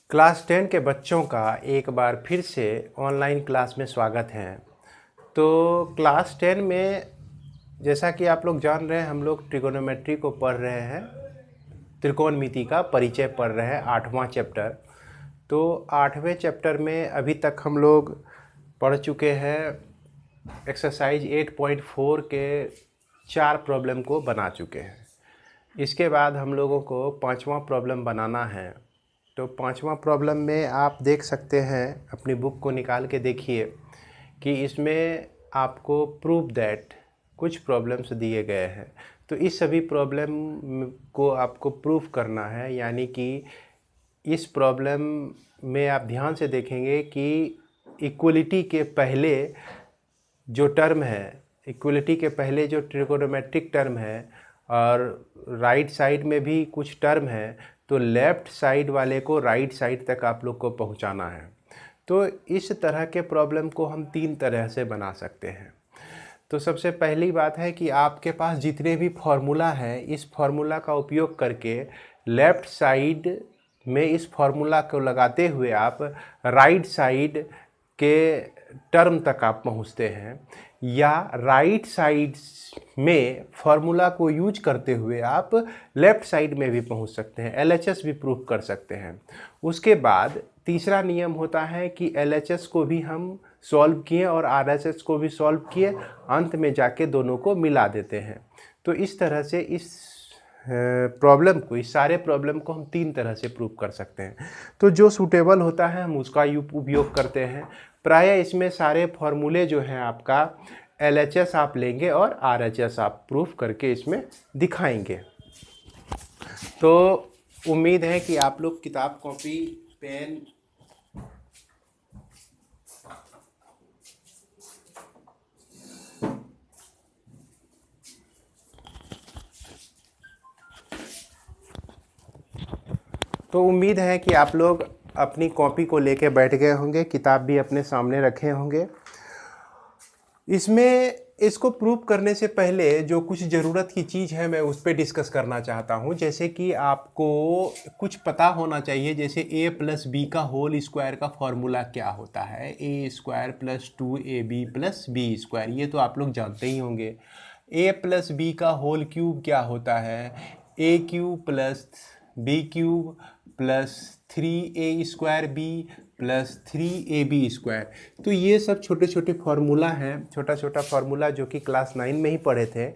Class 10 के बच्चों का एक बार फिर से ऑनलाइन क्लास में स्वागत है। तो क्लास 10 में जैसा कि आप लोग जान रहे हैं, हम लोग ट्रिगोनोमेट्री को पढ़ रहे हैं, त्रिकोणमिति का परिचय पढ़ रहे हैं, 8वां चैप्टर। तो 8वें चैप्टर में अभी तक हम लोग पढ़ चुके हैं एक्सरसाइज 8.4 के 4 प्रॉब्लम को बना चुके हैं। इसके बाद हम लोगों को 5वां प्रॉब्लम बनाना है। तो 5वां प्रॉब्लम में आप देख सकते हैं, अपनी बुक को निकाल के देखिए कि इसमें आपको प्रूव दैट कुछ प्रॉब्लम्स दिए गए हैं। तो इस सभी प्रॉब्लम को आपको प्रूव करना है, यानी कि इस प्रॉब्लम में आप ध्यान से देखेंगे कि इक्वलिटी के पहले जो टर्म है, इक्वलिटी के पहले जो ट्रिगोनोमेट्रिक टर्म है और राइट साइड में भी कुछ टर्म है, तो लेफ़्ट साइड वाले को राइट साइड तक आप लोग को पहुंचाना है। तो इस तरह के प्रॉब्लम को हम 3 तरह से बना सकते हैं। तो सबसे पहली बात है कि आपके पास जितने भी फार्मूला हैं, इस फार्मूला का उपयोग करके लेफ़्ट साइड में इस फार्मूला को लगाते हुए आप राइट साइड के टर्म तक आप पहुंचते हैं, या राइट साइड में फार्मूला को यूज करते हुए आप लेफ़्ट साइड में भी पहुंच सकते हैं, एलएचएस भी प्रूफ कर सकते हैं। उसके बाद तीसरा नियम होता है कि एलएचएस को भी हम सॉल्व किए और आरएचएस को भी सॉल्व किए, अंत में जाके दोनों को मिला देते हैं। तो इस तरह से इस प्रॉब्लम को, इस सारे प्रॉब्लम को हम 3 तरह से प्रूव कर सकते हैं। तो जो सूटेबल होता है हम उसका उपयोग करते हैं। प्रायः इसमें सारे फॉर्मूले जो हैं आपका एलएचएस आप लेंगे और आरएचएस आप प्रूफ करके इसमें दिखाएंगे। तो उम्मीद है कि आप लोग किताब, कॉपी, पेन उम्मीद है कि आप लोग अपनी कॉपी को लेके बैठ गए होंगे, किताब भी अपने सामने रखे होंगे। इसमें इसको प्रूव करने से पहले जो कुछ ज़रूरत की चीज़ है मैं उस पर डिस्कस करना चाहता हूँ। जैसे कि आपको कुछ पता होना चाहिए, जैसे a प्लस बी का होल स्क्वायर का फॉर्मूला क्या होता है, a square plus 2ab plus B square, ये तो आप लोग जानते ही होंगे। a प्लस बी का होल क्यूब क्या होता है, a cube plus B cube plus 3a square B plus 3ab square. तो ये सब छोटे छोटे फार्मूला हैं, छोटा छोटा फार्मूला जो कि क्लास 9 में ही पढ़े थे।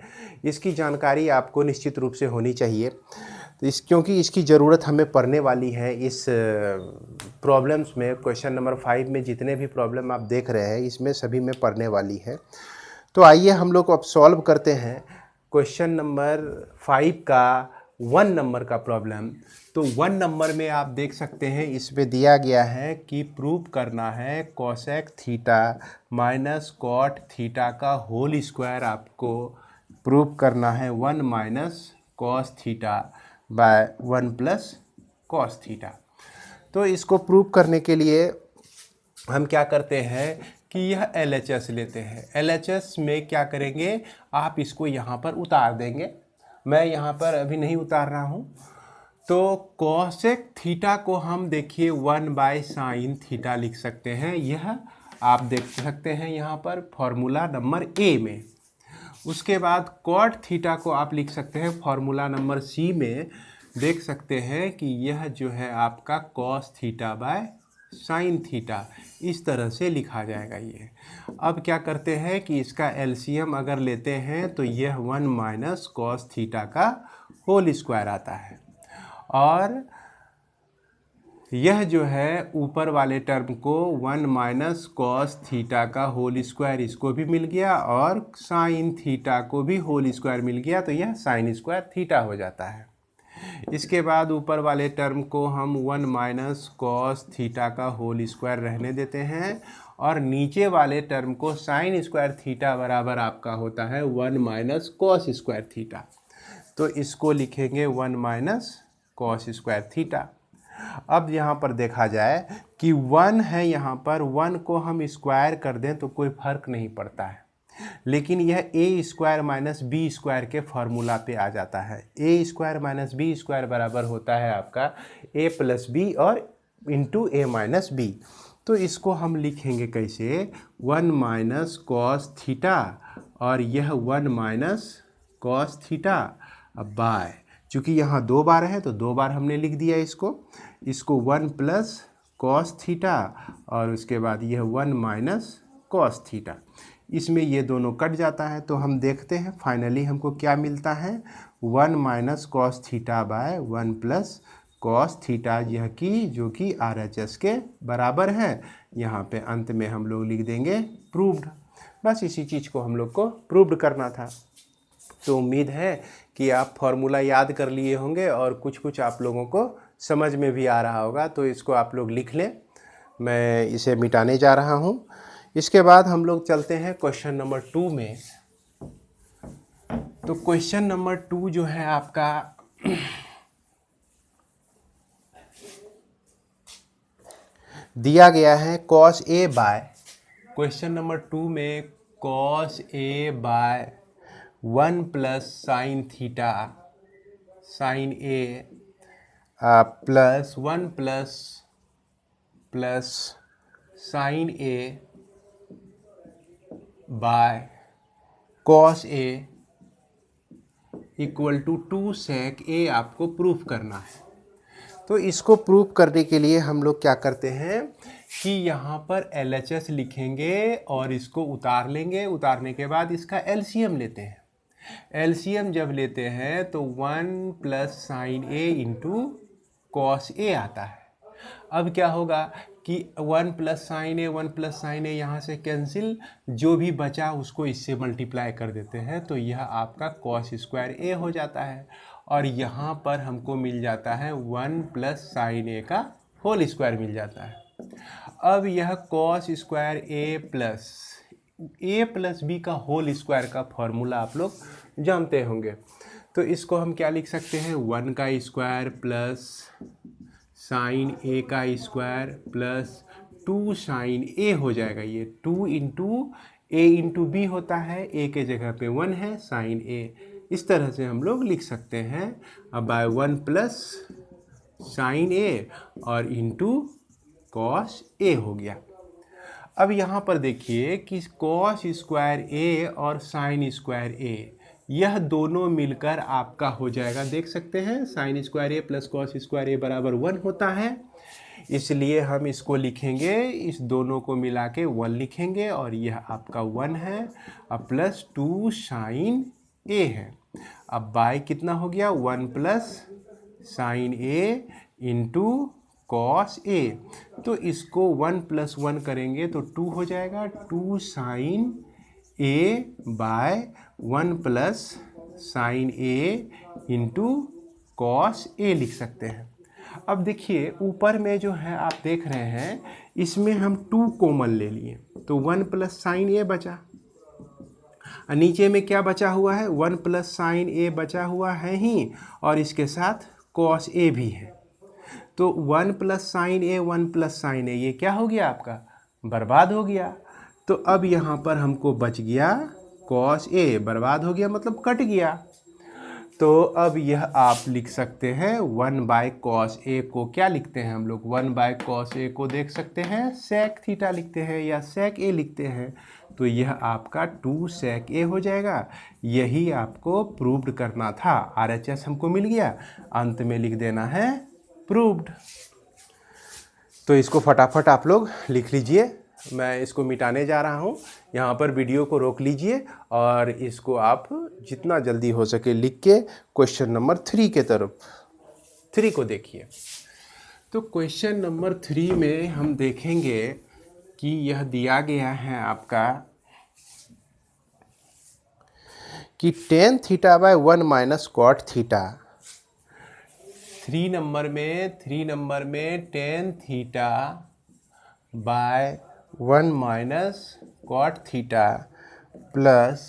इसकी जानकारी आपको निश्चित रूप से होनी चाहिए, तो क्योंकि इसकी ज़रूरत हमें पड़ने वाली है इस प्रॉब्लम्स में। क्वेश्चन नंबर 5 में जितने भी प्रॉब्लम आप देख रहे हैं, इसमें सभी में पढ़ने वाली है। तो आइए हम लोग अब सॉल्व करते हैं क्वेश्चन नंबर 5 का 1 नंबर का प्रॉब्लम। तो 1 नंबर में आप देख सकते हैं, इसमें दिया गया है कि प्रूव करना है cosec theta minus cot theta का होल स्क्वायर। आपको प्रूव करना है 1 minus cos theta by 1 plus cos theta. तो इसको प्रूव करने के लिए हम क्या करते हैं कि यह एलएचएस लेते हैं। एलएचएस में क्या करेंगे, आप इसको यहाँ पर उतार देंगे। मैं यहाँ पर अभी नहीं उतार रहा हूँ। तो कोसेक थीटा को हम देखिए 1 बाय साइन थीटा लिख सकते हैं। यह आप देख सकते हैं यहाँ पर फॉर्मूला नंबर ए में। उसके बाद कॉट थीटा को आप लिख सकते हैं फॉर्मूला नंबर सी में। देख सकते हैं कि यह जो है आपका cos theta by sine theta, इस तरह से लिखा जाएगा ये। अब क्या करते हैं कि इसका एलसीएम अगर लेते हैं तो यह 1 माइनस कॉस थीटा का होल स्क्वायर आता है, और यह जो है ऊपर वाले टर्म को 1 माइनस कॉस थीटा का होल स्क्वायर, इसको भी मिल गया, और साइन थीटा को भी होल स्क्वायर मिल गया, तो यह साइन स्क्वायर थीटा हो जाता है। इसके बाद ऊपर वाले टर्म को हम 1 माइनस कॉस थीटा का होल स्क्वायर रहने देते हैं, और नीचे वाले टर्म को साइन स्क्वायर थीटा बराबर आपका होता है 1 माइनस कॉस स्क्वायर थीटा। तो इसको लिखेंगे 1 माइनस कॉस स्क्वायर थीटा। अब यहाँ पर देखा जाए कि 1 है, यहाँ पर 1 को हम स्क्वायर कर दें तो कोई फर्क नहीं पड़ता है, लेकिन यह ए स्क्वायर माइनस बी स्क्वायर के फार्मूला पे आ जाता है। ए स्क्वायर माइनस बी स्क्वायर बराबर होता है आपका ए प्लस बी और इंटू ए माइनस बी। तो इसको हम लिखेंगे कैसे, 1 माइनस कॉस थीटा और यह 1 माइनस कॉस थीटा अब बाय, चूँकि यहाँ 2 बार है तो 2 बार हमने लिख दिया इसको 1 प्लस कॉस थीटा और उसके बाद यह 1 माइनस कॉस थीटा। इसमें ये दोनों कट जाता है तो हम देखते हैं फाइनली हमको क्या मिलता है, 1 minus cos theta by 1 plus cos theta, यह की जो कि RHS के बराबर है। यहाँ पे अंत में हम लोग लिख देंगे प्रूव्ड। बस इसी चीज़ को हम लोग को प्रूव्ड करना था। तो उम्मीद है कि आप फॉर्मूला याद कर लिए होंगे और कुछ कुछ आप लोगों को समझ में भी आ रहा होगा। तो इसको आप लोग लिख लें, मैं इसे मिटाने जा रहा हूँ। इसके बाद हम लोग चलते हैं क्वेश्चन नंबर 2 में। तो क्वेश्चन नंबर 2 जो है आपका दिया गया है cos A by, question number 2 में cos A by 1 plus sine theta sine A plus 1 plus sine A by cos A equal to 2 sec A आपको प्रूफ करना है। तो इसको प्रूफ करने के लिए हम लोग क्या करते हैं कि यहाँ पर LHS लिखेंगे और इसको उतार लेंगे। उतारने के बाद इसका LCM लेते हैं। LCM जब लेते हैं तो 1 plus sine A into cos A आता है। अब क्या होगा कि 1 plus sine A 1 plus sine A यहाँ से कैंसिल, जो भी बचा उसको इससे मल्टीप्लाई कर देते हैं तो यह आपका कॉस स्क्वायर A हो जाता है। और यहाँ पर हमको मिल जाता है 1 प्लस साइन A का होल स्क्वायर मिल जाता है। अब यह cos square A plus B का होल स्क्वायर का फॉर्मूला आप लोग जानते होंगे। तो इसको हम क्या लिख सकते हैं, 1 का स्क्वायर प्लस साइन A का स्क्वायर प्लस 2 साइन A हो जाएगा। ये 2 इंटू A इंटू B होता है, A के जगह पे 1 है साइन A, इस तरह से हम लोग लिख सकते हैं। अब बाय 1 प्लस साइन A और इंटू कॉस A हो गया। अब यहाँ पर देखिए कि कॉस स्क्वायर A और साइन स्क्वायर A यह दोनों मिलकर आपका हो जाएगा, देख सकते हैं sine square A plus cos square A बराबर 1 होता है। इसलिए हम इसको लिखेंगे, इस दोनों को मिला के 1 लिखेंगे और यह आपका 1 है अब प्लस 2 साइन A है। अब बाय कितना हो गया, 1 plus sine A into cos A। तो इसको 1 प्लस 1 करेंगे तो 2 हो जाएगा, 2 sine A by 1 plus sine A into cos A लिख सकते हैं। अब देखिए ऊपर में जो है आप देख रहे हैं, इसमें हम 2 कॉमन ले लिए तो 1 प्लस साइन A बचा। नीचे में क्या बचा हुआ है, 1 प्लस साइन A बचा हुआ है ही और इसके साथ कॉस A भी है। तो 1 plus sine A 1 plus sine A ये क्या हो गया आपका, बर्बाद हो गया। तो अब यहाँ पर हमको बच गया कॉस A, बर्बाद हो गया मतलब कट गया। तो अब यह आप लिख सकते हैं 1 बाय कॉस A को क्या लिखते हैं हम लोग, 1 बाय कॉस A को देख सकते हैं सेक थीटा लिखते हैं या सेक A लिखते हैं। तो यह आपका 2 सेक A हो जाएगा। यही आपको प्रूव्ड करना था, RHS हमको मिल गया, अंत में लिख देना है प्रूव्ड। तो इसको फटाफट आप लोग लिख लीजिए, मैं इसको मिटाने जा रहा हूँ। यहाँ पर वीडियो को रोक लीजिए और इसको आप जितना जल्दी हो सके लिख के क्वेश्चन नंबर 3 के तरफ 3 को देखिए। तो क्वेश्चन नंबर 3 में हम देखेंगे कि यह दिया गया है आपका कि tan theta by 1 minus cot theta. 3 number में tan theta by 1 minus cot theta plus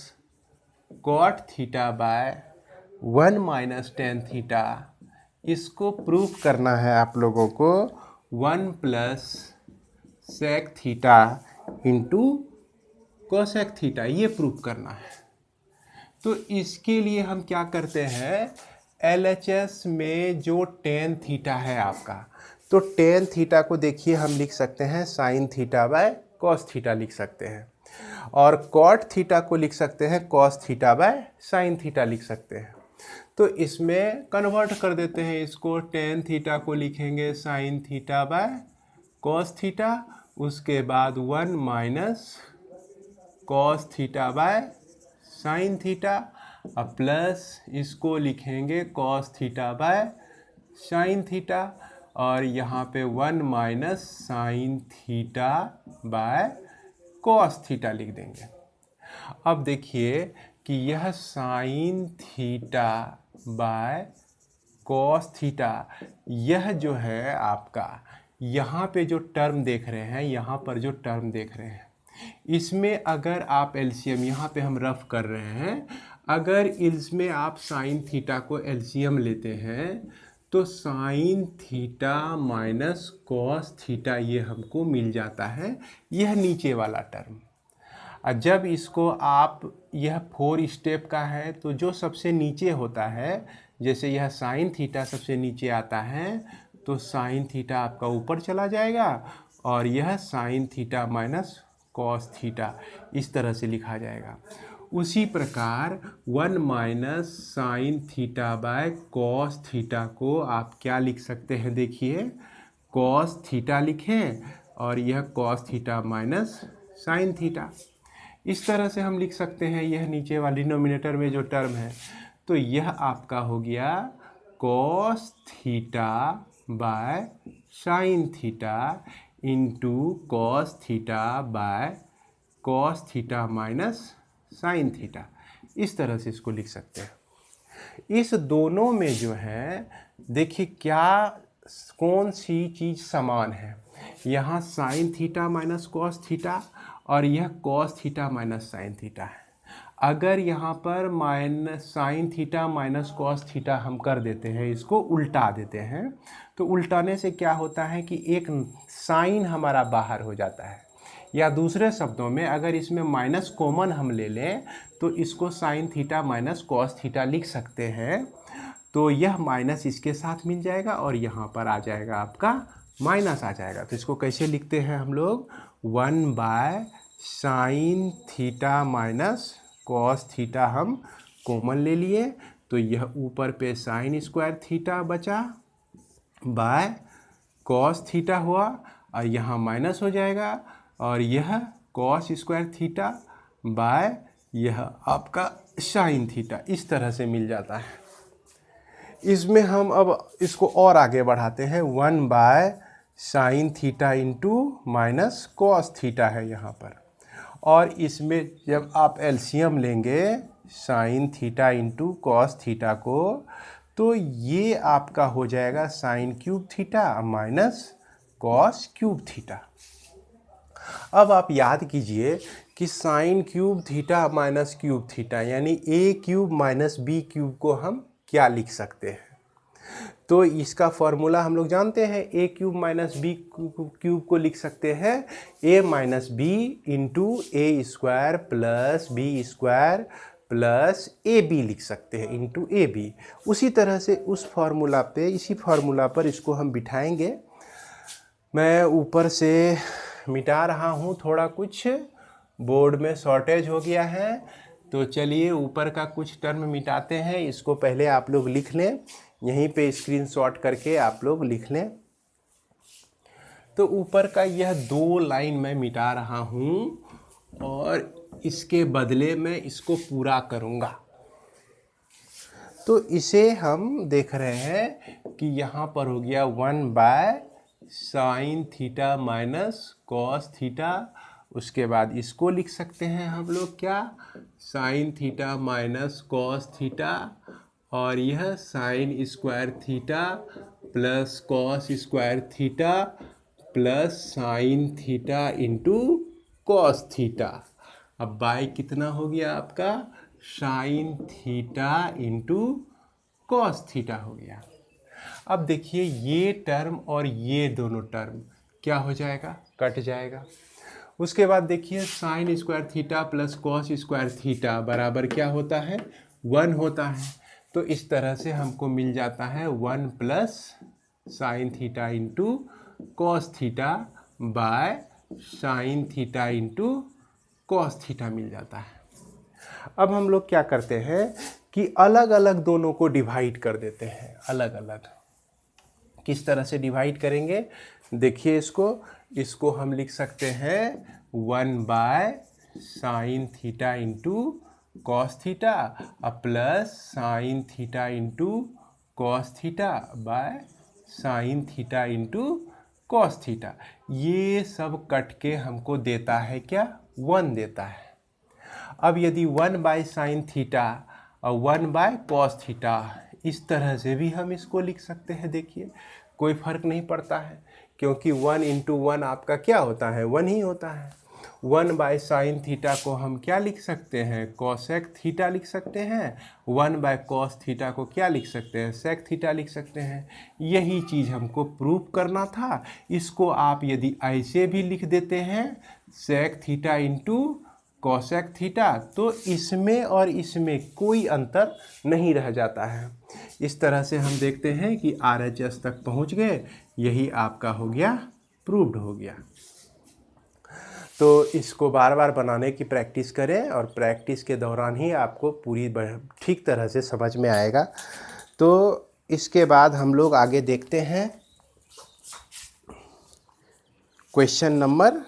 cot theta by 1 minus tan theta, इसको प्रूफ करना है आप लोगों को 1 plus sec theta into cosec theta, ये प्रूफ करना है। तो इसके लिए हम क्या करते हैं, LHS में जो टेन थीटा है आपका, तो टेन थीटा को देखिए हम लिख सकते हैं sine theta by cos theta लिख सकते हैं, और कॉट थीटा को लिख सकते हैं cos theta by sine theta लिख सकते हैं। तो इसमें कन्वर्ट कर देते हैं, इसको टेन थीटा को लिखेंगे sine theta by cos theta, उसके बाद 1 minus cos theta by sine theta, अब प्लस इसको लिखेंगे cos theta by sine theta, और यहाँ पे 1 minus sine theta by cos theta लिख देंगे। अब देखिए कि यह sine theta by cos theta, यह जो है आपका यहाँ पे जो टर्म देख रहे हैं, यहाँ पर जो टर्म देख रहे हैं, इसमें अगर आप एलसीएम, यहाँ पे हम रफ कर रहे हैं, अगर इसमें आप साइन थीटा को एलसीएम लेते हैं तो sine theta minus cos theta ये हमको मिल जाता है, यह नीचे वाला टर्म। और जब इसको आप, यह 4 स्टेप का है, तो जो सबसे नीचे होता है, जैसे यह साइन थीटा सबसे नीचे आता है, तो साइन थीटा आपका ऊपर चला जाएगा, और यह sine theta minus cos theta इस तरह से लिखा जाएगा। उसी प्रकार 1 minus sine theta by cos theta को आप क्या लिख सकते हैं, देखिए कॉस थीटा लिखें, और यह cos theta minus sine theta, इस तरह से हम लिख सकते हैं। यह नीचे वाली डिनोमिनेटर में जो टर्म है, तो यह आपका हो गया cos theta by sine theta into cos theta by cos theta minus sine theta, इस तरह से इसको लिख सकते हैं। इस दोनों में जो है, देखिए क्या कौन सी चीज़ समान है, यहाँ sine theta minus cos theta, और यह cos theta minus sine theta है। अगर यहाँ पर minus sine theta minus cos theta हम कर देते हैं, इसको उल्टा देते हैं, तो उल्टाने से क्या होता है कि एक साइन हमारा बाहर हो जाता है, या दूसरे शब्दों में अगर इसमें माइनस कॉमन हम ले लें तो इसको sine theta minus cos theta लिख सकते हैं। तो यह माइनस इसके साथ मिल जाएगा, और यहाँ पर आ जाएगा आपका माइनस आ जाएगा। तो इसको कैसे लिखते हैं हम लोग, 1 by sine theta minus cos theta हम कॉमन ले लिए, तो यह ऊपर पे साइन स्क्वायर थीटा बचा बाय कॉस थीटा हुआ, और यहाँ माइनस हो जाएगा, और यह कॉस स्क्वायर थीटा बाय यह आपका साइन थीटा, इस तरह से मिल जाता है। इसमें हम अब इसको और आगे बढ़ाते हैं, 1 by sine theta into minus cos theta है यहाँ पर, और इसमें जब आप एलसीएम लेंगे sign theta into cos theta को, तो ये आपका हो जाएगा sine cube theta minus cos cube theta. अब आप याद कीजिए कि sine cube theta minus cube theta यानी ए क्यूब माइनस बी क्यूब को हम क्या लिख सकते हैं, तो इसका फॉर्मूला हम लोग जानते हैं, A cube minus B cube को लिख सकते हैं A minus B into A square plus B square plus A B लिख सकते हैं इंटू ए बी। उसी तरह से उस फार्मूला पे, इसी फार्मूला पर इसको हम बिठाएंगे। मैं ऊपर से मिटा रहा हूँ, थोड़ा कुछ बोर्ड में शॉर्टेज हो गया है, तो चलिए ऊपर का कुछ टर्म मिटाते हैं। इसको पहले आप लोग लिख लें, यहीं पे स्क्रीनशॉट करके आप लोग लिख लें। तो ऊपर का यह 2 लाइन मैं मिटा रहा हूँ, और इसके बदले में इसको पूरा करूँगा। तो इसे हम देख रहे हैं कि यहाँ पर हो गया 1 by sine theta minus cos theta, उसके बाद इसको लिख सकते हैं हम लोग क्या, sine theta minus cos theta, और यह sine square theta plus cos square theta plus sine theta into cos theta. अब बाई कितना हो गया आपका, sign theta into cos theta हो गया। अब देखिए ये टर्म और ये दोनों टर्म क्या हो जाएगा, कट जाएगा। उसके बाद देखिए sine square theta plus cos square theta बराबर क्या होता है, 1 होता है। तो इस तरह से हमको मिल जाता है 1 plus sine theta into cos theta by sine theta into cos theta मिल जाता है। अब हम लोग क्या करते हैं कि अलग अलग दोनों को डिवाइड कर देते हैं। अलग अलग किस तरह से डिवाइड करेंगे देखिए, इसको हम लिख सकते हैं 1 sign theta into cos theta plus sine theta into cos theta by sine theta into cos theta. ये सब कट के हमको देता है क्या, 1 देता है। अब यदि 1 साइन थीटा और 1 कॉस थीटा, इस तरह से भी हम इसको लिख सकते हैं। देखिए कोई फर्क नहीं पड़ता है, क्योंकि 1 इंटू 1 आपका क्या होता है, 1 ही होता है। 1 साइन थीटा को हम क्या लिख सकते हैं, कॉसेक थीटा लिख सकते हैं। 1 कॉस थीटा को क्या लिख सकते हैं, सेक थीटा लिख सकते हैं। यही चीज़ हमको प्रूव करना था। इसको आप यदि ऐसे भी लिख देते हैं sec theta into cosec theta, तो इसमें और इसमें कोई अंतर नहीं रह जाता है। इस तरह से हम देखते हैं कि RHS तक पहुंच गए। यही आपका हो गया, प्रूव्ड हो गया। तो इसको बार बार बनाने की प्रैक्टिस करें और प्रैक्टिस के दौरान ही आपको पूरी ठीक तरह से समझ में आएगा। तो इसके बाद हम लोग आगे देखते हैं क्वेश्चन नंबर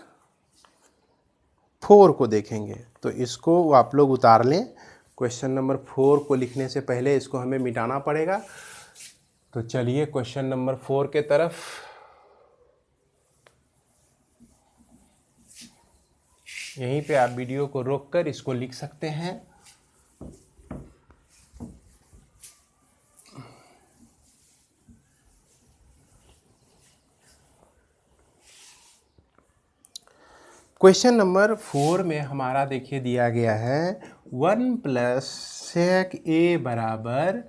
4 को देखेंगे। तो इसको आप लोग उतार लें। क्वेश्चन नंबर 4 को लिखने से पहले इसको हमें मिटाना पड़ेगा। तो चलिए क्वेश्चन नंबर 4 के तरफ। यहीं पे आप वीडियो को रोककर इसको लिख सकते हैं। क्वेश्चन नंबर 4 में हमारा देखिए दिया गया है 1 प्लस सेक ए बराबर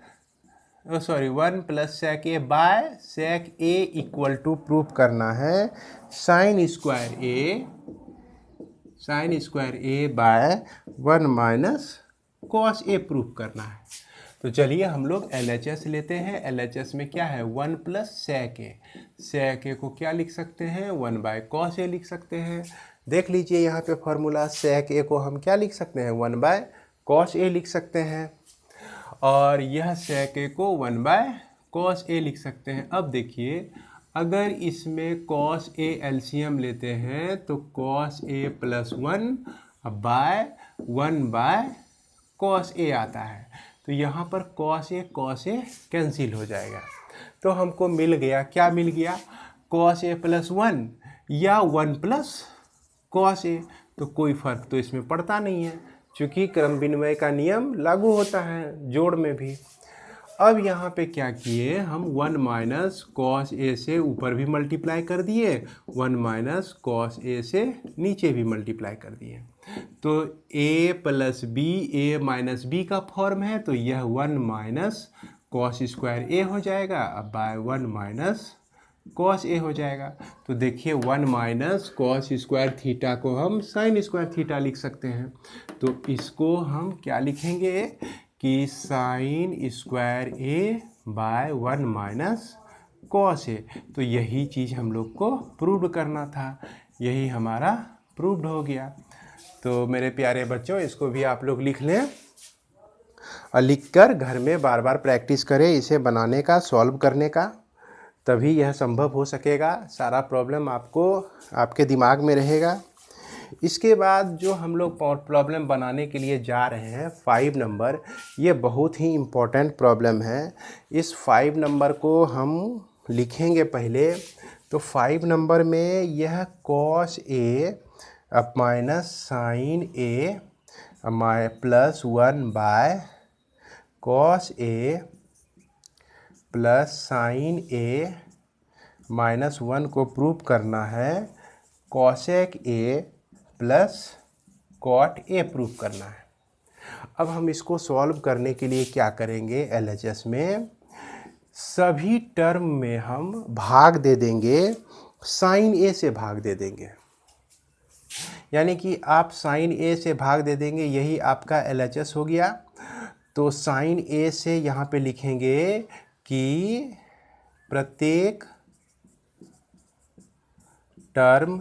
1 plus sec A by sec A equal to proof करना है sine square A by 1 minus cos A proof करना है। तो चलिए हम लोग LHS लेते हैं। LHS में क्या है, 1 प्लस सेक ए। सेक ए को क्या लिख सकते हैं, 1 कॉस ए लिख सकते हैं। देख लीजिए यहाँ पे फॉर्मूला, सेक ए को हम क्या लिख सकते हैं, 1 कॉस ए लिख सकते हैं। और यह सेक ए को 1 कॉस ए लिख सकते हैं। अब देखिए अगर इसमें कॉस ए एलसीएम लेते हैं तो cos A plus 1 cos A आता है। तो यहाँ पर कॉस ए कैंसिल हो जाएगा। तो हमको मिल गया, क्या मिल गया, कॉस ए प्लस 1 या 1 प्लस कॉस ए। तो कोई फर्क तो इसमें पड़ता नहीं है, क्योंकि क्रम विनिमय का नियम लागू होता है जोड़ में भी। अब यहाँ पे क्या किए हम, 1 माइनस कॉस ए से ऊपर भी मल्टीप्लाई कर दिए, 1 माइनस कॉस ए से नीचे भी मल्टीप्लाई कर दिए। तो a plus B, A minus B का फॉर्म है, तो यह 1 माइनस कॉस स्क्वायर ए हो जाएगा, अब बाय 1 माइनस कॉस ए हो जाएगा। तो देखिए 1 माइनस कॉस स्क्वायर थीटा को हम साइन स्क्वायर थीटा लिख सकते हैं। तो इसको हम क्या लिखेंगे कि sign square A by 1 minus cos A. तो यही चीज़ हम लोग को प्रूव करना था, यही हमारा प्रूव्ड हो गया। तो मेरे प्यारे बच्चों, इसको भी आप लोग लिख लें और लिखकर घर में बार बार प्रैक्टिस करें इसे बनाने का, सॉल्व करने का, तभी यह संभव हो सकेगा। सारा प्रॉब्लम आपको आपके दिमाग में रहेगा। इसके बाद जो हम लोग प्रॉब्लम बनाने के लिए जा रहे हैं 5 नंबर, ये बहुत ही इम्पोर्टेंट प्रॉब्लम है। इस 5 नंबर को हम लिखेंगे पहले। तो 5 नंबर में यह कॉस ए अब minus sine A plus 1 by cos A plus sine A minus 1 को प्रूव करना है cosec A plus cot A prove करना है। अब हम इसको सॉल्व करने के लिए क्या करेंगे, LHS में सभी टर्म में हम भाग दे देंगे, साइन ए से भाग दे देंगे। यानी कि आप साइन ए से भाग दे देंगे, यही आपका LHS हो गया। तो साइन ए से यहाँ पे लिखेंगे कि प्रत्येक टर्म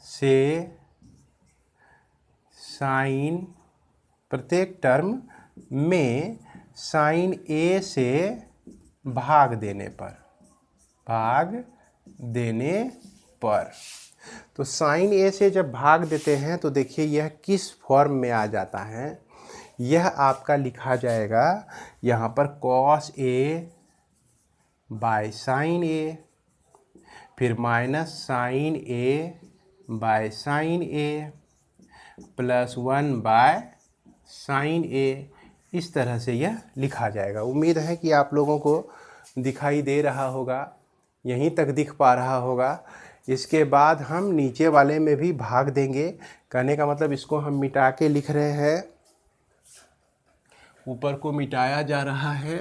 से प्रत्येक टर्म में साइन ए से भाग देने पर तो साइन ए से जब भाग देते हैं तो देखिए यह किस फॉर्म में आ जाता है। यह आपका लिखा जाएगा यहाँ पर cos A by sine A, फिर minus sine A by sine A plus 1 by sine A, इस तरह से यह लिखा जाएगा। उम्मीद है कि आप लोगों को दिखाई दे रहा होगा, यहीं तक दिख पा रहा होगा। इसके बाद हम नीचे वाले में भी भाग देंगे। कहने का मतलब इसको हम मिटा के लिख रहे हैं, ऊपर को मिटाया जा रहा है।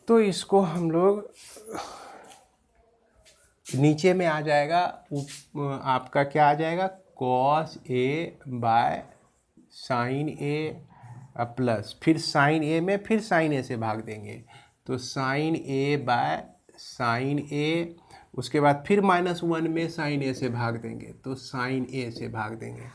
तो इसको हम लोग नीचे में आ जाएगा, आपका क्या आ जाएगा, cos A by sine A plus फिर साइन ए में फिर साइन ए से भाग देंगे तो साइन ए बाय साइन ए, उसके बाद फिर -1 में साइन ए से भाग देंगे तो साइन ए से भाग देंगे।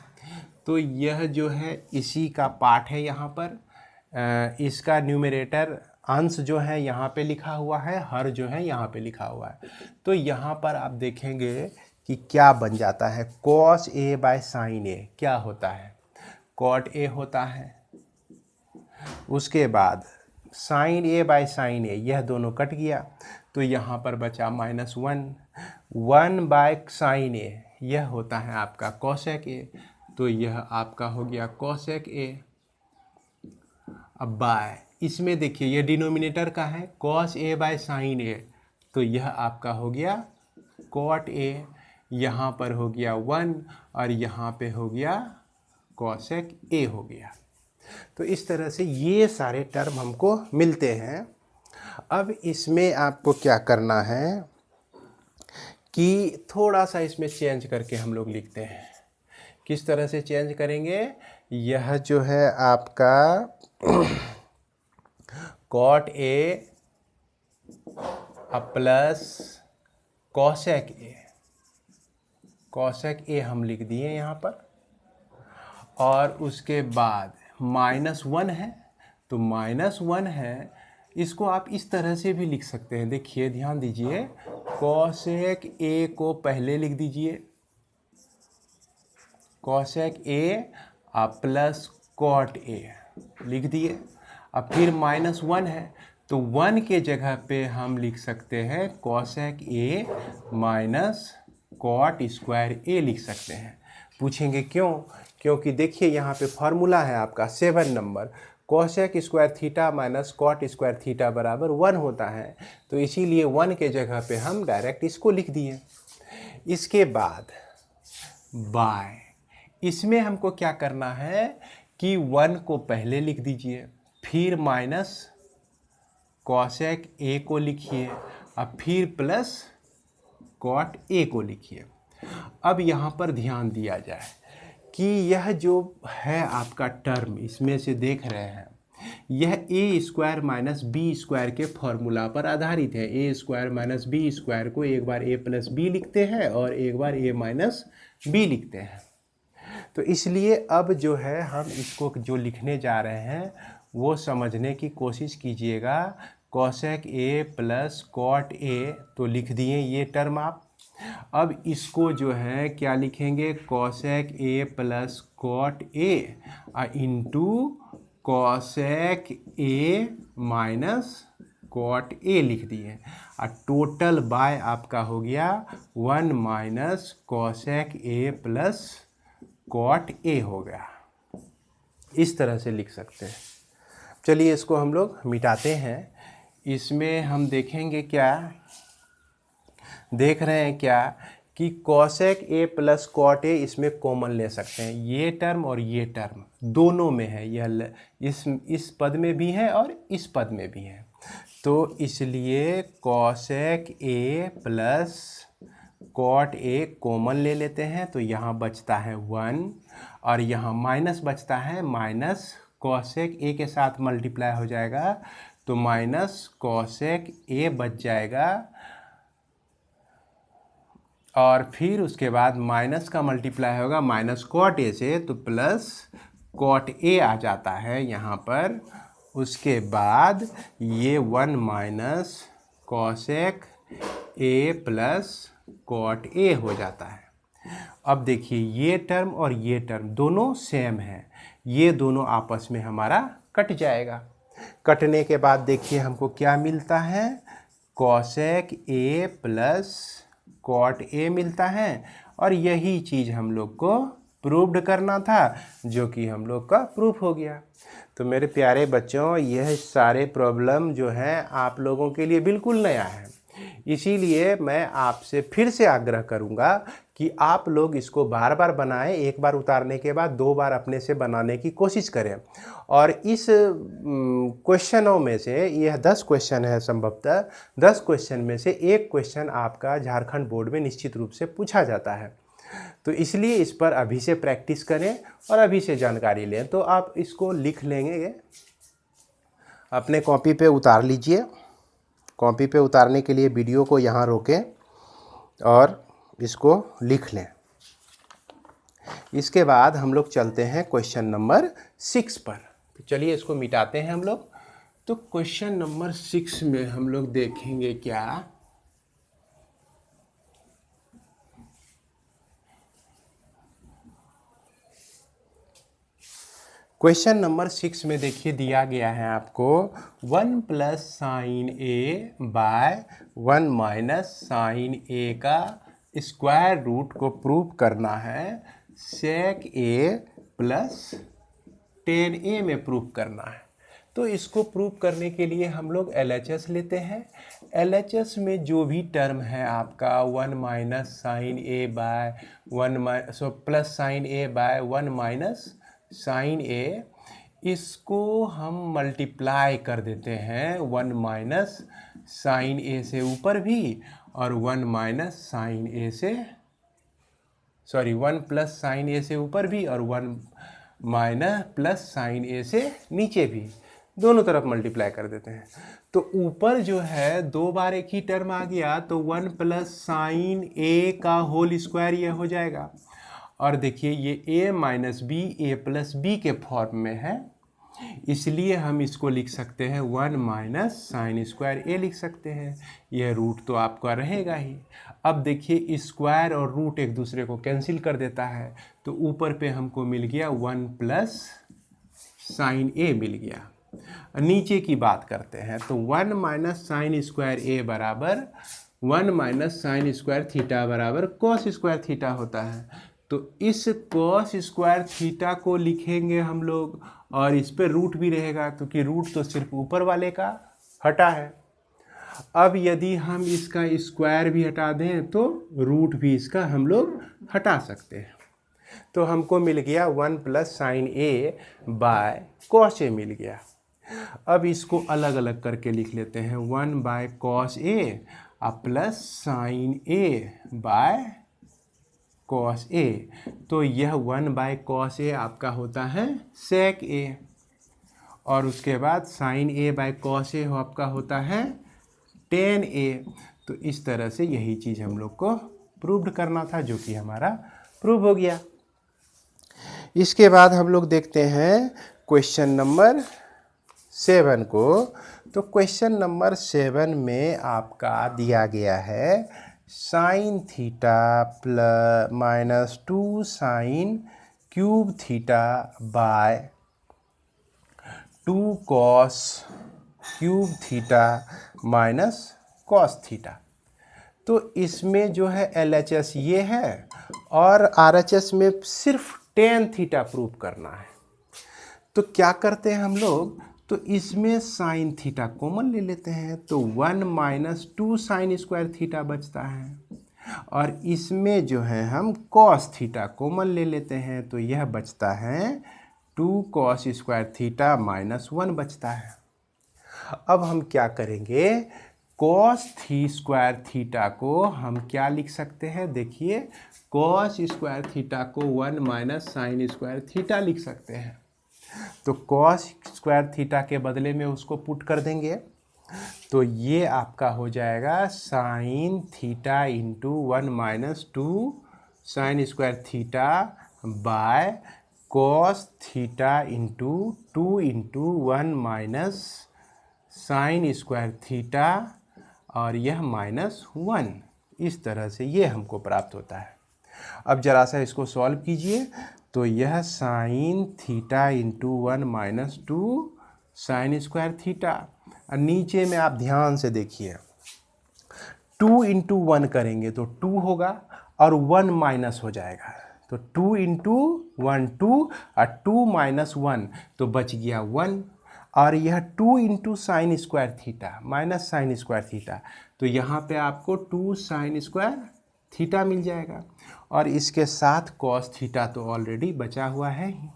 तो यह जो है इसी का पार्ट है यहाँ पर। इसका न्यूमरेटर अंश जो है यहाँ पे लिखा हुआ है, हर जो है यहाँ पे लिखा हुआ है। तो यहाँ पर आप देखेंगे कि क्या बन जाता है, कॉस ए बाय साइन ए क्या होता है, कॉट ए होता है। उसके बाद साइन ए बाय साइन ए, यह दोनों कट गया तो यहाँ पर बचा -1, 1 बाय साइन ए, यह होता है आपका कॉसेक ए, तो यह आपका हो गया कॉसेक ए। अब बाय, इसमें देखिए यह डिनोमिनेटर का है, कॉस ए बाय साइन ए, तो यह आपका हो गया कॉट ए, यहाँ पर हो गया 1 और यहाँ पे हो गया कॉसेक ए हो गया। तो इस तरह से ये सारे टर्म हमको मिलते हैं। अब इसमें आपको क्या करना है कि थोड़ा सा इसमें चेंज करके हम लोग लिखते हैं। किस तरह से चेंज करेंगे, यह जो है आपका cot A plus cosec A, cosec A हम लिख दिए यहाँ पर, और उसके बाद -1 है तो -1 है, इसको आप इस तरह से भी लिख सकते हैं। देखिए ध्यान दीजिए, कॉसेक ए को पहले लिख दीजिए, cosec A plus cot A लिख दिए। अब फिर -1 है तो 1 के जगह पे हम लिख सकते हैं cosec A minus cot square A लिख सकते हैं। पूछेंगे क्यों, क्योंकि देखिए यहाँ पे फॉर्मूला है आपका 7 number, cosec square theta minus cot square theta बराबर 1 होता है, तो इसीलिए 1 के जगह पे हम डायरेक्ट इसको लिख दिए। इसके बाद बाय, इसमें हमको क्या करना है कि 1 को पहले लिख दीजिए, फिर माइनस कॉसेक ए को लिखिए, अब फिर प्लस कॉट ए को लिखिए। अब यहाँ पर ध्यान दिया जाए कि यह जो है आपका टर्म, इसमें से देख रहे हैं, यह ए स्क्वायर माइनस बी स्क्वायर के फॉर्मूला पर आधारित है। ए स्क्वायर माइनस बी स्क्वायर को एक बार ए प्लस बी लिखते हैं और एक बार ए माइनस बी लिखते हैं। तो इसलिए अब जो है हम इसको जो लिखने जा रहे हैं वो समझने की कोशिश कीजिएगा। Cosec A plus cot A तो लिख दिए ये टर्म आप। अब इसको जो है क्या लिखेंगे, cosec A plus cot A into cosec A minus cot A लिख दिए, और टोटल बाय आपका हो गया 1 minus cosec A plus cot A हो गया। इस तरह से लिख सकते हैं। चलिए इसको हम लोग मिटाते हैं। इसमें हम देखेंगे क्या, देख रहे हैं क्या कि cosec A plus cot A इसमें कॉमन ले सकते हैं, ये टर्म और ये टर्म दोनों में है, यह इस पद में भी है और इस पद में भी है। तो इसलिए cosec A plus cot A common ले लेते हैं तो यहाँ बचता है 1 और यहाँ माइनस बचता है माइनस कॉसेक ए के साथ मल्टीप्लाई हो जाएगा तो माइनस कॉसेक ए बच जाएगा और फिर उसके बाद माइनस का मल्टीप्लाई होगा माइनस कॉट ए से तो प्लस कॉट ए आ जाता है यहाँ पर। उसके बाद ये 1 minus cosec A plus cot A हो जाता है। अब देखिए ये टर्म और ये टर्म दोनों सेम है, ये दोनों आपस में हमारा कट जाएगा। कटने के बाद देखिए हमको क्या मिलता है, cosec A plus cot A मिलता है और यही चीज़ हम लोग को प्रूव्ड करना था जो कि हम लोग का प्रूफ हो गया। तो मेरे प्यारे बच्चों, यह सारे प्रॉब्लम जो हैं आप लोगों के लिए बिल्कुल नया है, इसीलिए मैं आपसे फिर से आग्रह करूंगा कि आप लोग इसको बार बार बनाएं। एक बार उतारने के बाद 2 बार अपने से बनाने की कोशिश करें और इस क्वेश्चनों में से, यह 10 क्वेश्चन है संभवतः, 10 क्वेश्चन में से एक क्वेश्चन आपका झारखंड बोर्ड में निश्चित रूप से पूछा जाता है। तो इसलिए इस पर अभी से प्रैक्टिस करें और अभी से जानकारी लें। तो आप इसको लिख लेंगे, अपने कॉपी पे उतार लीजिए। कॉपी पे उतारने के लिए वीडियो को यहाँ रोकें और इसको लिख लें। इसके बाद हम लोग चलते हैं क्वेश्चन नंबर 6 पर। तो चलिए इसको मिटाते हैं हम लोग। तो क्वेश्चन नंबर 6 में हम लोग देखेंगे क्या, क्वेश्चन नंबर 6 में देखिए दिया गया है आपको 1 plus sine A by 1 minus sine ए का स्क्वायर रूट को प्रूव करना है सेक ए प्लस टेन ए में प्रूव करना है। तो इसको प्रूव करने के लिए हम लोग LHS लेते हैं। LHS में जो भी टर्म है आपका 1 minus sine A by 1 plus sine A by 1 minus sine ए, इसको हम मल्टीप्लाई कर देते हैं 1 माइनस साइन ए से ऊपर भी और 1 माइनस साइन ए से 1 प्लस साइन ए से ऊपर भी और 1 माइनस प्लस साइन ए से नीचे भी, दोनों तरफ मल्टीप्लाई कर देते हैं। तो ऊपर जो है 2 बार एक ही टर्म आ गया तो 1 प्लस साइन ए का होल स्क्वायर ये हो जाएगा और देखिए ये a minus B A plus B के फॉर्म में है, इसलिए हम इसको लिख सकते हैं 1 माइनस साइन स्क्वायर ए लिख सकते हैं। यह रूट तो आपका रहेगा ही। अब देखिए स्क्वायर और रूट एक दूसरे को कैंसिल कर देता है तो ऊपर पे हमको मिल गया 1 प्लस साइन ए मिल गया। नीचे की बात करते हैं तो 1 माइनस साइन स्क्वायर ए बराबर 1 माइनस साइन स्क्वायर थीटा बराबर कॉस स्क्वायर थीटा होता है। तो इस कॉस स्क्वायर थीटा को लिखेंगे हम लोग और इस पे रूट भी रहेगा क्योंकि रूट तो सिर्फ ऊपर वाले का हटा है। अब यदि हम इसका स्क्वायर भी हटा दें तो रूट भी इसका हम लोग हटा सकते हैं। तो हमको मिल गया 1 plus sine A by cos A मिल गया। अब इसको अलग अलग करके लिख लेते हैं 1 by cos A plus sine A by cos A. तो यह 1 बाय कॉस ए आपका होता है सेक ए और उसके बाद साइन ए बाय कॉस ए आपका होता है टेन ए। तो इस तरह से यही चीज़ हम लोग को प्रूव्ड करना था जो कि हमारा प्रूव हो गया। इसके बाद हम लोग देखते हैं क्वेश्चन नंबर 7 को। तो क्वेश्चन नंबर 7 में आपका दिया गया है sine theta plus minus 2 sine cube theta by 2 cos cube theta minus cos theta. तो इसमें जो है LHS ये है और RHS में सिर्फ टेन थीटा प्रूव करना है। तो क्या करते हैं हम लोग, तो इसमें साइन थीटा कॉमन ले लेते हैं तो 1 माइनस 2 साइन स्क्वायर थीटा बचता है और इसमें जो है हम कॉस थीटा कॉमन ले लेते हैं तो यह बचता है 2 कॉस स्क्वायर थीटा माइनस 1 बचता है। अब हम क्या करेंगे, कॉस थी स्क्वायर थीटा को हम क्या लिख सकते हैं, देखिए कॉस स्क्वायर थीटा को 1 माइनस साइन स्क्वायर थीटा लिख सकते हैं। तो कॉस स्क्वायर थीटा के बदले में उसको पुट कर देंगे, तो ये आपका हो जाएगा sign theta into 1 minus 2 sine square theta by cos theta into 2 into 1 minus sine square theta और यह -1। इस तरह से ये हमको प्राप्त होता है। अब जरा सा इसको सॉल्व कीजिए, तो यह sign theta into 1 minus 2 sine square theta, और नीचे में आप ध्यान से देखिए 2 इंटू 1 करेंगे तो 2 होगा और 1 माइनस हो जाएगा, तो 2 इंटू 1 2 और 2 माइनस 1 तो बच गया 1, और यह 2 into sine square theta minus sine square theta, तो यहाँ पे आपको 2 साइन स्क्वायर थीटा मिल जाएगा, और इसके साथ कॉस थीटा तो ऑलरेडी बचा हुआ है ही।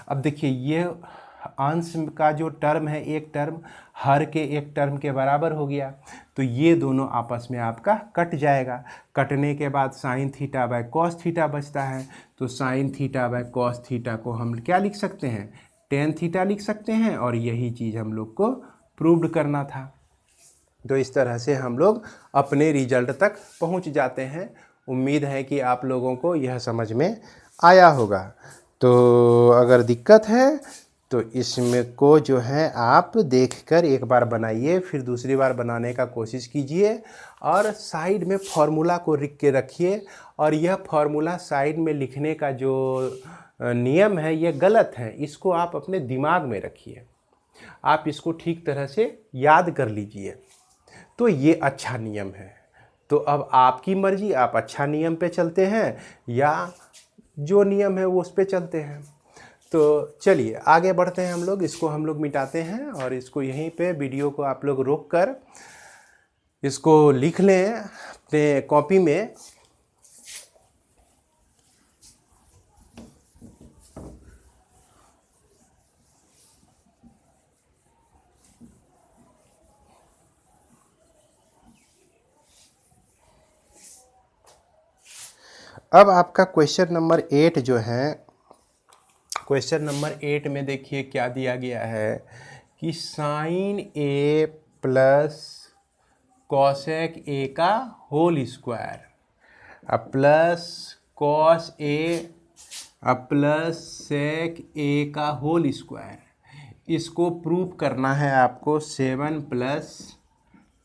अब देखिए ये अंश का जो टर्म है, एक टर्म हर के एक टर्म के बराबर हो गया, तो ये दोनों आपस में आपका कट जाएगा। कटने के बाद sine theta by cos theta बचता है, तो sine theta by cos theta को हम क्या लिख सकते हैं, टेन थीटा लिख सकते हैं, और यही चीज़ हम लोग को प्रूव्ड करना था। तो इस तरह से हम लोग अपने रिजल्ट तक पहुंच जाते हैं। उम्मीद है कि आप लोगों को यह समझ में आया होगा। तो अगर दिक्कत है तो इसमें को जो है आप देखकर एक बार बनाइए, फिर दूसरी बार बनाने का कोशिश कीजिए, और साइड में फॉर्मूला को लिख के रखिए। और यह फॉर्मूला साइड में लिखने का जो नियम है ये गलत है, इसको आप अपने दिमाग में रखिए, आप इसको ठीक तरह से याद कर लीजिए, तो ये अच्छा नियम है। तो अब आपकी मर्जी, आप अच्छा नियम पे चलते हैं या जो नियम है वो उस पे चलते हैं। तो चलिए आगे बढ़ते हैं हम लोग, इसको हम लोग मिटाते हैं, और इसको यहीं पे वीडियो को आप लोग रोक कर इसको लिख लें अपने कॉपी में। अब आपका क्वेश्चन नंबर 8 जो है, क्वेश्चन नंबर 8 में देखिए क्या दिया गया है कि sine A plus cosec A का whole square plus cos A plus sec A का होल स्क्वायर, इसको प्रूव करना है आपको 7 plus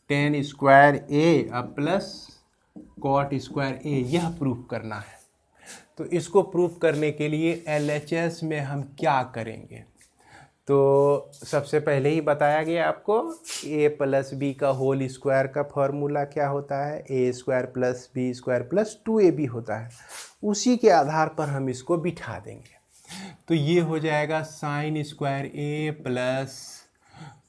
tan square A plus cot square A, यह प्रूफ करना है। तो इसको प्रूफ करने के लिए LHS में हम क्या करेंगे, तो सबसे पहले ही बताया गया आपको a प्लस बी का होल स्क्वायर का फॉर्मूला क्या होता है, a square plus B square plus 2ab होता है। उसी के आधार पर हम इसको बिठा देंगे, तो ये हो जाएगा sine square a plus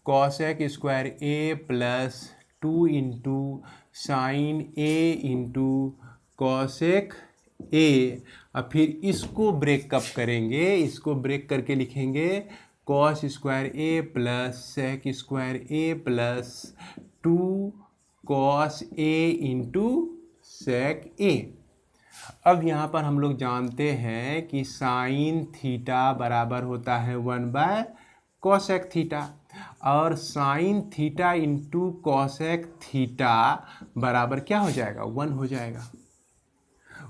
cosec square a plus 2 into sine a into cosec a, और फिर इसको ब्रेकअप करेंगे, इसको ब्रेक करके लिखेंगे cos square a plus sec square a plus 2 cos a into sec a। अब यहाँ पर हम लोग जानते हैं कि साइन थीटा बराबर होता है 1 बाय कॉसेक थीटा, और sign theta into cosec theta बराबर क्या हो जाएगा, 1 हो जाएगा।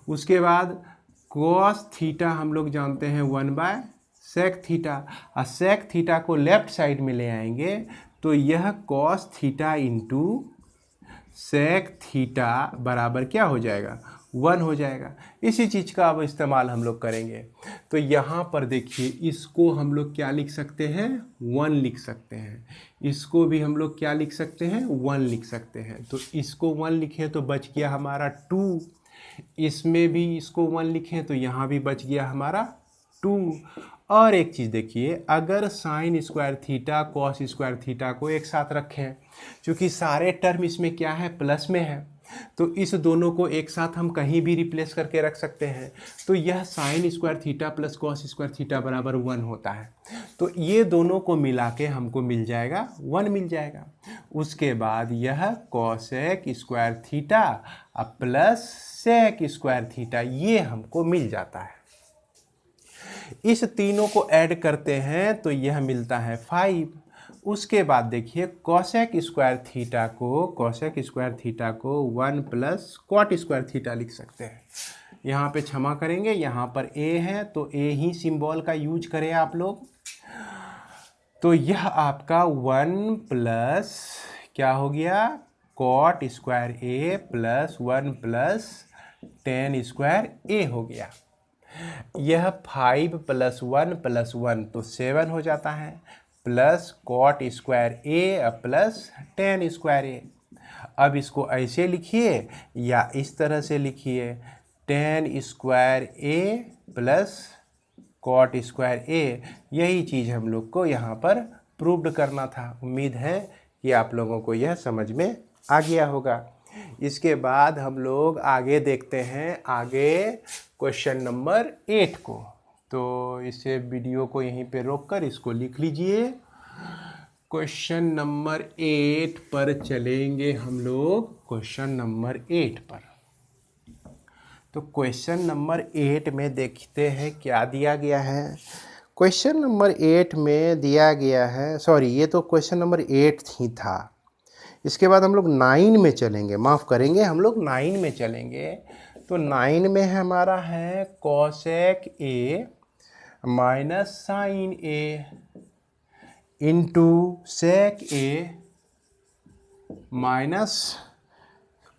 उसके बाद कॉस थीटा हम लोग जानते हैं 1 बाय सेक थीटा, और सेक थीटा को लेफ्ट साइड में ले आएंगे, तो यह cos theta into sec theta बराबर क्या हो जाएगा, 1 हो जाएगा। इसी चीज़ का अब इस्तेमाल हम लोग करेंगे। तो यहाँ पर देखिए इसको हम लोग क्या लिख सकते हैं, 1 लिख सकते हैं, इसको भी हम लोग क्या लिख सकते हैं, 1 लिख सकते हैं। तो इसको 1 लिखें तो बच गया हमारा 2, इसमें भी इसको 1 लिखें तो यहाँ भी बच गया हमारा 2। और एक चीज़ देखिए, अगर sine square theta cos square theta को एक साथ रखें, क्योंकि सारे टर्म इसमें क्या है, प्लस में है, तो इस दोनों को एक साथ हम कहीं भी रिप्लेस करके रख सकते हैं। तो यह sine square theta plus cos square theta बराबर 1 होता है। तो ये दोनों को मिला के हमको मिल जाएगा 1 मिल जाएगा। उसके बाद यह cosec square theta plus sec square theta ये हमको मिल जाता है। इस तीनों को ऐड करते हैं तो यह मिलता है 5। उसके बाद देखिए कॉसेक स्क्वायर थीटा को 1 प्लस कॉट स्क्वायर थीटा लिख सकते हैं। यहाँ पे क्षमा करेंगे, यहाँ पर ए है तो ए ही सिंबल का यूज करें आप लोग। तो यह आपका 1 प्लस क्या हो गया cot square A plus 1 plus tan square ए हो गया। यह 5 प्लस 1 तो 7 हो जाता है, plus cot square A plus tan square ए। अब इसको ऐसे लिखिए या इस तरह से लिखिए, ten square A plus cot square ए। यही चीज़ हम लोग को यहाँ पर प्रूव्ड करना था। उम्मीद है कि आप लोगों को यह समझ में आ गया होगा। इसके बाद हम लोग आगे देखते हैं, आगे क्वेश्चन नंबर 8 को। तो इसे वीडियो को यहीं पे रोककर इसको लिख लीजिए। क्वेश्चन नंबर 8 पर चलेंगे हम लोग, क्वेश्चन नंबर 8 पर। तो क्वेश्चन नंबर 8 में देखते हैं क्या दिया गया है। क्वेश्चन नंबर 8 में दिया गया है, सॉरी ये तो क्वेश्चन नंबर 8 ही था। इसके बाद हम लोग 9 में चलेंगे, माफ़ करेंगे, हम लोग 9 में चलेंगे। तो 9 में हमारा है cosec A minus sine A into sec A minus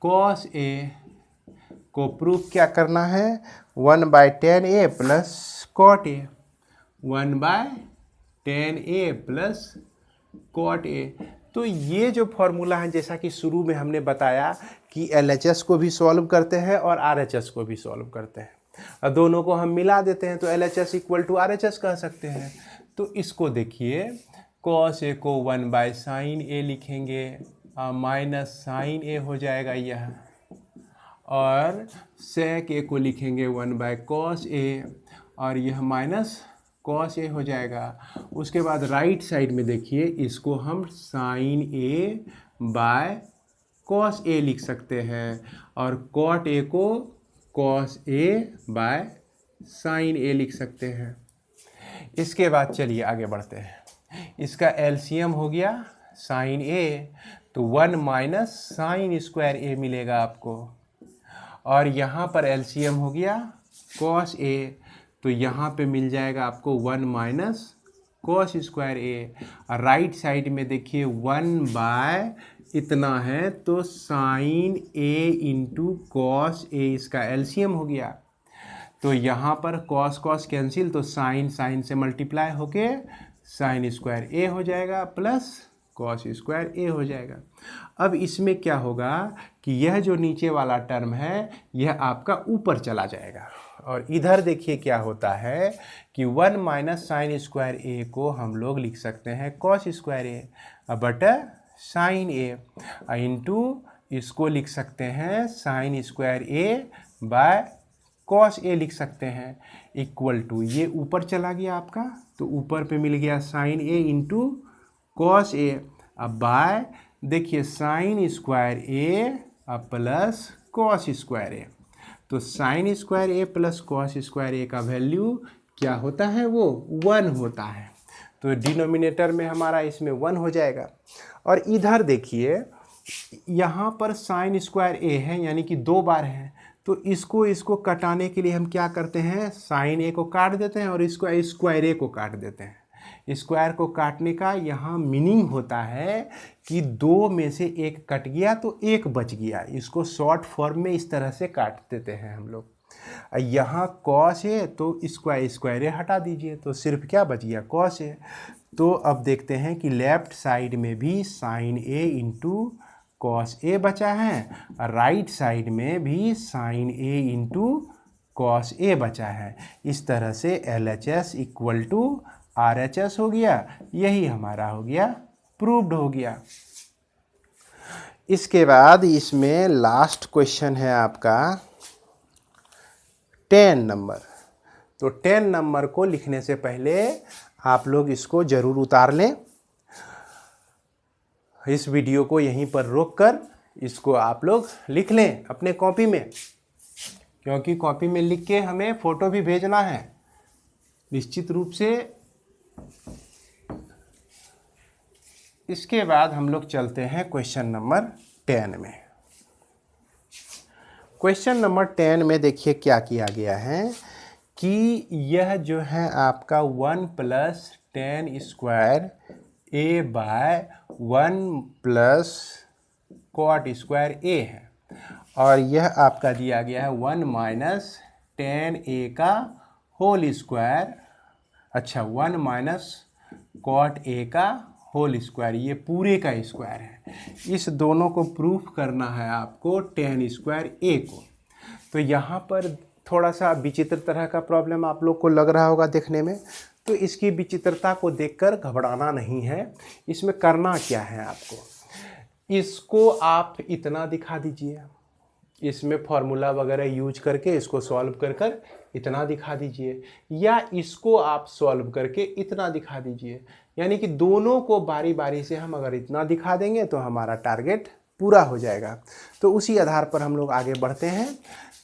cos A को प्रूफ क्या करना है 1/10 A plus cot A, 1/10 A plus cot A. तो ये जो फॉर्मूला है, जैसा कि शुरू में हमने बताया कि LHS को भी सॉल्व करते हैं और RHS को भी सॉल्व करते हैं, और दोनों को हम मिला देते हैं तो LHS इक्वल टू RHS कह सकते हैं। तो इसको देखिए, कॉस ए को 1/sin ए लिखेंगे, माइनस साइन ए हो जाएगा यह, और सेक ए को लिखेंगे 1/cos ए, और यह माइनस कॉस ए हो जाएगा। उसके बाद राइट साइड में देखिए, इसको हम sign A by cos A लिख सकते हैं, और कॉट ए को कॉस ए बाय साइन ए लिख सकते हैं। इसके बाद चलिए आगे बढ़ते हैं। इसका एलसीएम हो गया साइन ए, तो 1 माइनस साइन स्क्वायर ए मिलेगा आपको, और यहाँ पर एलसीएम हो गया कॉस ए, तो यहाँ पे मिल जाएगा आपको 1 माइनस कॉस स्क्वायर ए। राइट साइड में देखिए 1 बाय इतना है तो sign A into cos A, इसका एलसीएम हो गया। तो यहाँ पर कॉस कॉस कैंसिल, तो साइन साइन से मल्टीप्लाई होके साइन स्क्वायर ए हो जाएगा प्लस कॉस स्क्वायर ए हो जाएगा। अब इसमें क्या होगा कि यह जो नीचे वाला टर्म है यह आपका ऊपर चला जाएगा, और इधर देखिए क्या होता है कि 1 माइनस साइन स्क्वायर ए को हम लोग लिख सकते हैं कॉस स्क्वायर ए बटा साइन ए, इंटू इसको लिख सकते हैं sine square A by cos A लिख सकते हैं, इक्वल टू ये ऊपर चला गया आपका, तो ऊपर पे मिल गया sign A into cos A, अब बाय देखिए sign square A plus cos square ए। तो sign square A plus cos square ए का वैल्यू क्या होता है, वो 1 होता है। तो डिनोमिनेटर में हमारा इसमें 1 हो जाएगा। और इधर देखिए यहाँ पर साइन स्क्वायर ए है, यानी कि 2 बार है, तो इसको कटाने के लिए हम क्या करते हैं, साइन ए को काट देते हैं और इसको स्क्वायर ए को काट देते हैं। स्क्वायर को काटने का यहाँ मीनिंग होता है कि 2 में से 1 कट गया तो 1 बच गया, इसको शॉर्ट फॉर्म में इस तरह से काट देते हैं हम लोग। यहाँ कॉस है तो स्क्वायर ए हटा दीजिए, तो सिर्फ क्या बच गया, कॉस है। तो अब देखते हैं कि लेफ्ट साइड में भी sign A into cos A बचा है, राइट साइड में भी sign A into cos A बचा है। इस तरह से LHS इक्वल टू RHS हो गया, यही हमारा हो गया प्रूव्ड हो गया। इसके बाद इसमें लास्ट क्वेश्चन है आपका 10 नंबर। तो 10 नंबर को लिखने से पहले आप लोग इसको ज़रूर उतार लें। इस वीडियो को यहीं पर रोककर इसको आप लोग लिख लें अपने कॉपी में, क्योंकि कॉपी में लिख के हमें फ़ोटो भी भेजना है निश्चित रूप से। इसके बाद हम लोग चलते हैं क्वेश्चन नंबर 10 में। क्वेश्चन नंबर 10 में देखिए क्या किया गया है कि यह जो है आपका 1 + 10 square a by 1 + cot square a है, और यह आपका दिया गया है 1 - 10a का होल स्क्वायर। अच्छा, 1 - cot a का होल स्क्वायर, ये पूरे का स्क्वायर है। इस दोनों को प्रूफ करना है आपको 10 स्क्वायर a को। तो यहाँ पर थोड़ा सा विचित्र तरह का प्रॉब्लम आप लोग को लग रहा होगा देखने में, तो इसकी विचित्रता को देखकर घबराना नहीं है। इसमें करना क्या है आपको, इसको आप इतना दिखा दीजिए, इसमें फॉर्मूला वगैरह यूज करके इसको सॉल्व कर कर इतना दिखा दीजिए, या इसको आप सॉल्व करके इतना दिखा दीजिए। यानी कि दोनों को बारी बारी से हम अगर इतना दिखा देंगे तो हमारा टारगेट पूरा हो जाएगा। तो उसी आधार पर हम लोग आगे बढ़ते हैं।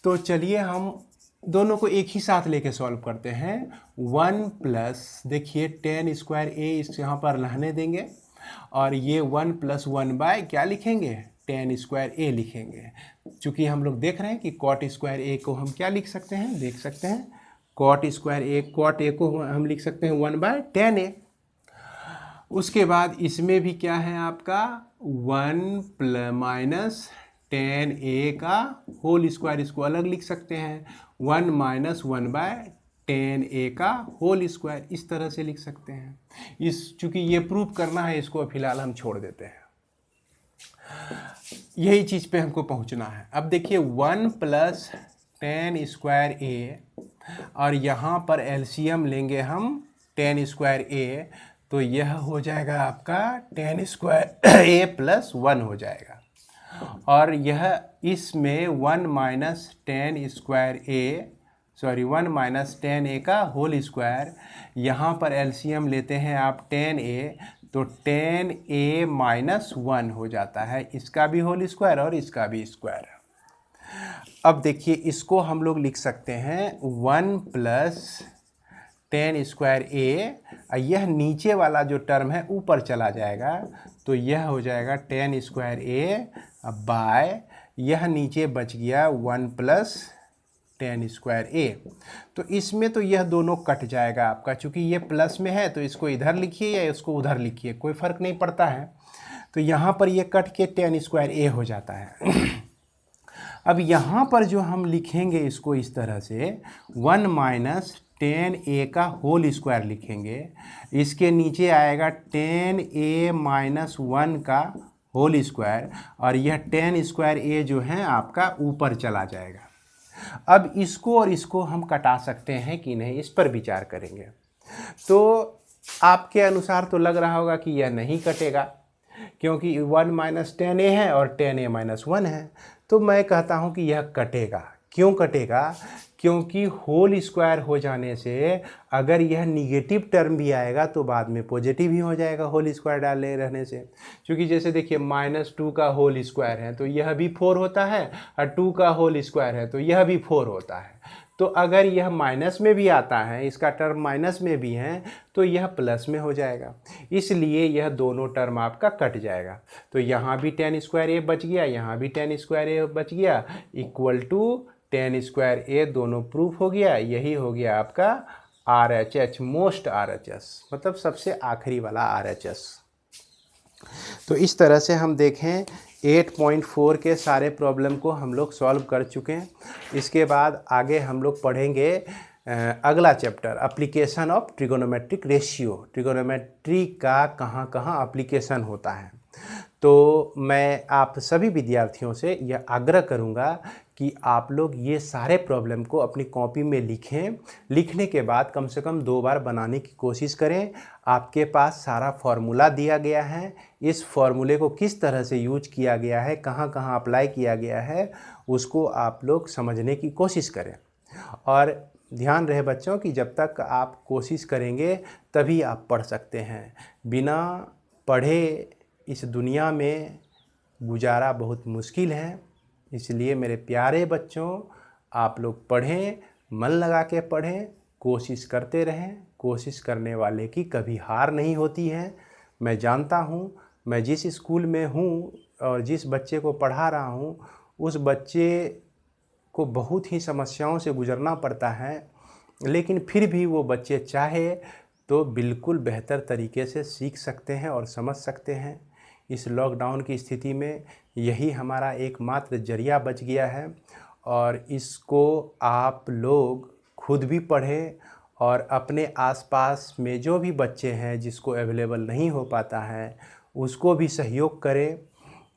तो चलिए हम दोनों को एक ही साथ लेके सॉल्व करते हैं। 1 प्लस, देखिए 10 स्क्वायर a इस यहाँ पर रहने देंगे, और ये 1 + 1 बाय क्या लिखेंगे, 10 स्क्वायर a लिखेंगे। चूँकि हम लोग देख रहे हैं कि कॉट स्क्वायर a को हम क्या लिख सकते हैं, देख सकते हैं cot square a, cot a को हम लिख सकते हैं 1/10a। उसके बाद इसमें भी क्या है आपका 1 - 10a का होल स्क्वायर, इसको अलग लिख सकते हैं 1 - 1/10a का होल स्क्वायर, इस तरह से लिख सकते हैं। चूँकि ये प्रूफ करना है, इसको फिलहाल हम छोड़ देते हैं। यही चीज़ पे हमको पहुंचना है। अब देखिए 1 + 10 स्क्वायर a, और यहाँ पर एलसीएम लेंगे हम 10 स्क्वायर a, तो यह हो जाएगा आपका 10 स्क्वायर a + 1 हो जाएगा। और यह इसमें 1 - 10 स्क्वायर a, सॉरी 1 - 10a का होल स्क्वायर, यहाँ पर एलसीएम लेते हैं आप 10a, तो 10a - 1 हो जाता है, इसका भी होल स्क्वायर और इसका भी स्क्वायर। अब देखिए इसको हम लोग लिख सकते हैं 1 + 10 स्क्वायर a, यह नीचे वाला जो टर्म है ऊपर चला जाएगा, तो यह हो जाएगा 10 स्क्वायर a बाय, यह नीचे बच गया 1 + 10 स्क्वायर a। तो इसमें तो यह दोनों कट जाएगा आपका, चूँकि ये प्लस में है तो इसको इधर लिखिए या इसको उधर लिखिए, कोई फ़र्क नहीं पड़ता है। तो यहाँ पर ये कट के 10 स्क्वायर a हो जाता है। अब यहाँ पर जो हम लिखेंगे इसको इस तरह से 1 - 10a का होल स्क्वायर लिखेंगे, इसके नीचे आएगा 10a - 1 का होल स्क्वायर, और यह 10 स्क्वायर a जो है आपका ऊपर चला जाएगा। अब इसको और इसको हम कटा सकते हैं कि नहीं, इस पर विचार करेंगे। तो आपके अनुसार तो लग रहा होगा कि यह नहीं कटेगा, क्योंकि 1 - 10a है और 10a - 1 है। तो मैं कहता हूं कि यह कटेगा। क्यों कटेगा, क्योंकि होल स्क्वायर हो जाने से अगर यह निगेटिव टर्म भी आएगा तो बाद में पॉजिटिव ही हो जाएगा होल स्क्वायर डाले रहने से। क्योंकि जैसे देखिए -2 का होल स्क्वायर है तो यह भी 4 होता है, और 2 का होल स्क्वायर है तो यह भी 4 होता है। तो अगर यह माइनस में भी आता है, इसका टर्म माइनस में भी है, तो यह प्लस में हो जाएगा, इसलिए यह दोनों टर्म आपका कट जाएगा। तो यहाँ भी 10 स्क्वायर a बच गया, यहाँ भी 10 स्क्वायर a बच गया, इक्वल टू 10 स्क्वायर a, दोनों प्रूफ हो गया। यही हो गया आपका RHS, मोस्ट RHS, मतलब सबसे आखिरी वाला RHS। तो इस तरह से हम देखें 8.4 के सारे प्रॉब्लम को हम लोग सॉल्व कर चुके हैं। इसके बाद आगे हम लोग पढ़ेंगे अगला chapter, application of trigonometric ratio. Trigonometry का कहाँ कहाँ एप्लीकेशन होता है। तो मैं आप सभी विद्यार्थियों से यह आग्रह करूँगा कि आप लोग ये सारे प्रॉब्लम को अपनी कॉपी में लिखें। लिखने के बाद कम से कम 2 बार बनाने की कोशिश करें। आपके पास सारा फार्मूला दिया गया है, इस फार्मूले को किस तरह से यूज किया गया है, कहाँ कहाँ अप्लाई किया गया है, उसको आप लोग समझने की कोशिश करें। और ध्यान रहे बच्चों कि जब तक आप कोशिश करेंगे तभी आप पढ़ सकते हैं। बिना पढ़े इस दुनिया में गुजारा बहुत मुश्किल है। इसलिए मेरे प्यारे बच्चों, आप लोग पढ़ें, मन लगा के पढ़ें, कोशिश करते रहें। कोशिश करने वाले की कभी हार नहीं होती है। मैं जानता हूँ, मैं जिस स्कूल में हूँ और जिस बच्चे को पढ़ा रहा हूँ, उस बच्चे को बहुत ही समस्याओं से गुजरना पड़ता है, लेकिन फिर भी वो बच्चे चाहे तो बिल्कुल बेहतर तरीके से सीख सकते हैं और समझ सकते हैं। इस लॉकडाउन की स्थिति में यही हमारा एकमात्र जरिया बच गया है और इसको आप लोग खुद भी पढ़ें और अपने आसपास में जो भी बच्चे हैं जिसको अवेलेबल नहीं हो पाता है उसको भी सहयोग करें,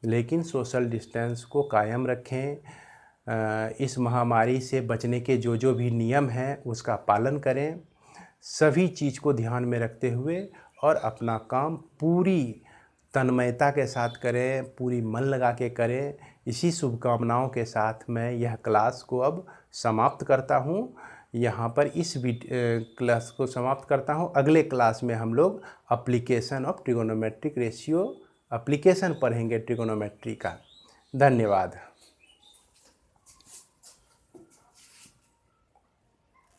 लेकिन सोशल डिस्टेंस को कायम रखें। इस महामारी से बचने के जो भी नियम हैं उसका पालन करें। सभी चीज़ को ध्यान में रखते हुए और अपना काम पूरी तन्मयता के साथ करें, पूरी मन लगा के करें। इसी शुभकामनाओं के साथ मैं यह क्लास को अब समाप्त करता हूँ। यहाँ पर इस क्लास को समाप्त करता हूँ। अगले क्लास में हम लोग application of trigonometric ratio application पढ़ेंगे ट्रिगोनोमेट्री का। धन्यवाद।